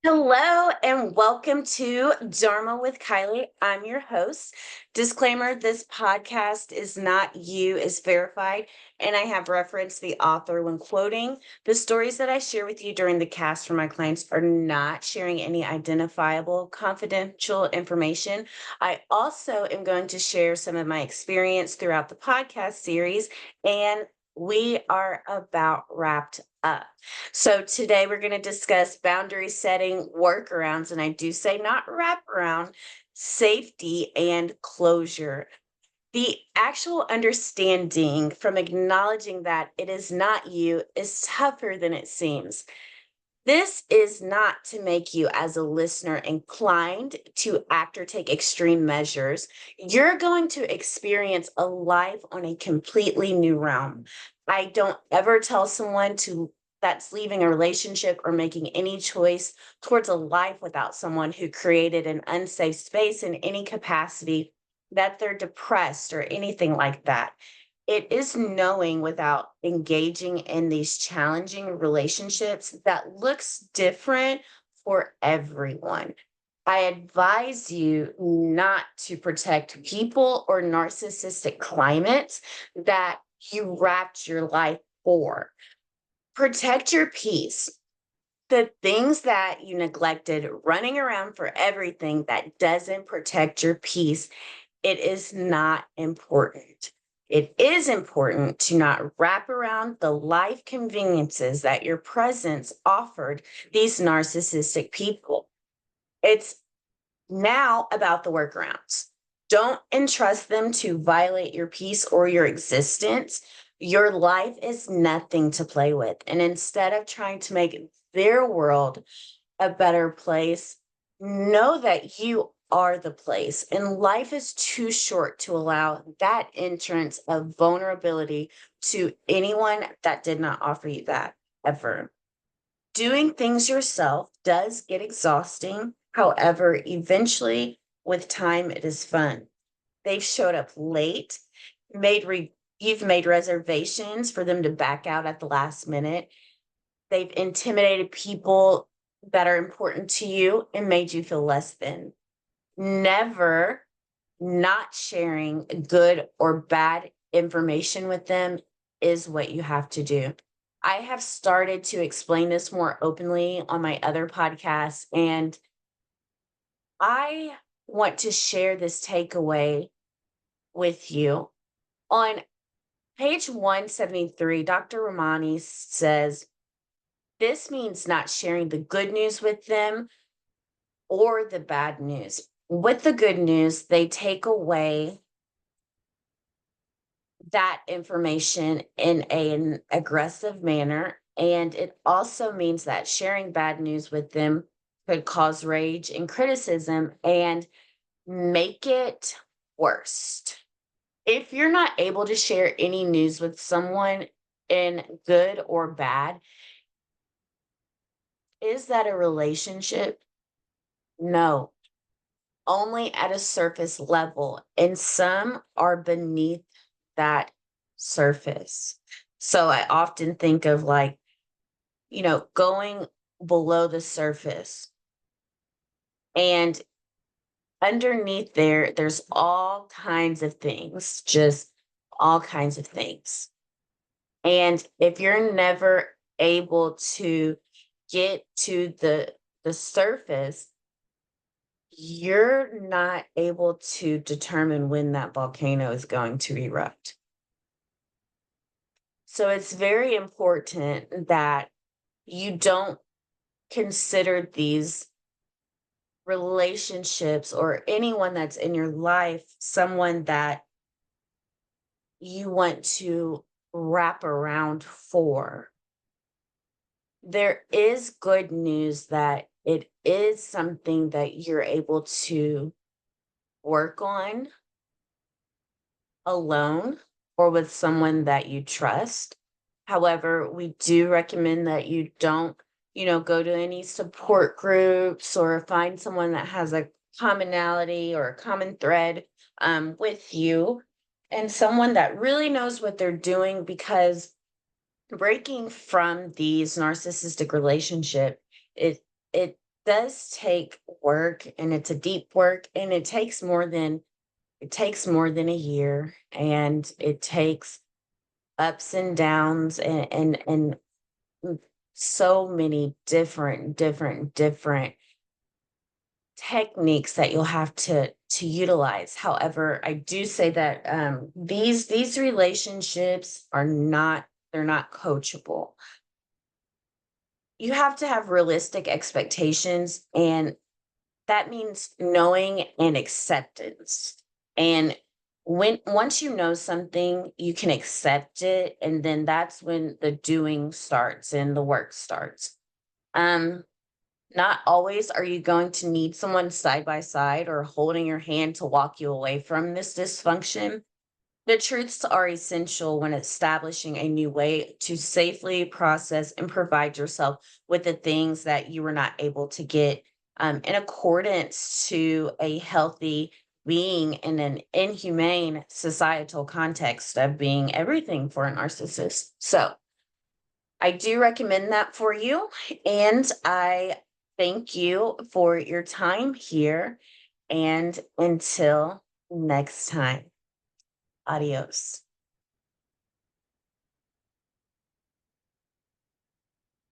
Hello and welcome to Dharma with Kylie. I'm your host. Disclaimer, this podcast is not you, is verified, and I have referenced the author when quoting. The stories that I share with you during the cast for my clients are not sharing any identifiable, confidential information. I also am going to share some of my experience throughout the podcast series, and we are about wrapped up. So today we're going to discuss boundary setting, workarounds, and I do say not wraparound, safety and closure. The actual understanding from acknowledging that it is not you is tougher than it seems. This is not to make you, as a listener, inclined to act or take extreme measures. You're going to experience a life on a completely new realm. I don't ever tell someone that's leaving a relationship or making any choice towards a life without someone who created an unsafe space in any capacity that they're depressed or anything like that. It is knowing without engaging in these challenging relationships that looks different for everyone. I advise you not to protect people or narcissistic climates that you wrapped your life for. Protect your peace. The things that you neglected, running around for everything that doesn't protect your peace, it is not important. It is important to not wrap around the life conveniences that your presence offered these narcissistic people. It's now about the workarounds. Don't entrust them to violate your peace or your existence. Your life is nothing to play with. And instead of trying to make their world a better place, know that you are the place. And life is too short to allow that entrance of vulnerability to anyone that did not offer you that ever. Doing things yourself does get exhausting. However, eventually, with time, it is fun. They've showed up late, you've made reservations for them to back out at the last minute. They've intimidated people that are important to you and made you feel less than. Never not sharing good or bad information with them is what you have to do. I have started to explain this more openly on my other podcasts, and I want to share this takeaway with you. On page 173, Dr. Romani says, this means not sharing the good news with them or the bad news. With the good news, they take away that information in an aggressive manner. And it also means that sharing bad news with them could cause rage and criticism and make it worse. If you're not able to share any news with someone in good or bad, is that a relationship? No, only at a surface level. And some are beneath that surface. So I often think of like, going below the surface. And underneath there's all kinds of things, just all kinds of things. And if you're never able to get to the surface, you're not able to determine when that volcano is going to erupt. So it's very important that you don't consider these relationships or anyone that's in your life someone that you want to wrap around for. There is good news that it is something that you're able to work on alone or with someone that you trust. However, we do recommend that you don't, go to any support groups or find someone that has a commonality or a common thread with you and someone that really knows what they're doing, because breaking from these narcissistic relationship, it does take work, and it's a deep work, and it takes more than a year, and it takes ups and downs, and mm, so many different techniques that you'll have to utilize. However, I do say that these relationships are not, they're not coachable. You have to have realistic expectations, and that means knowing and acceptance. And when once you know something, you can accept it, and then that's when the doing starts and the work starts. Um, Not always are you going to need someone side by side or holding your hand to walk you away from this dysfunction. The truths are essential when establishing a new way to safely process and provide yourself with the things that you were not able to get in accordance to a healthy being in an inhumane societal context of being everything for a narcissist. So, I do recommend that for you. And I thank you for your time here. And until next time, adios.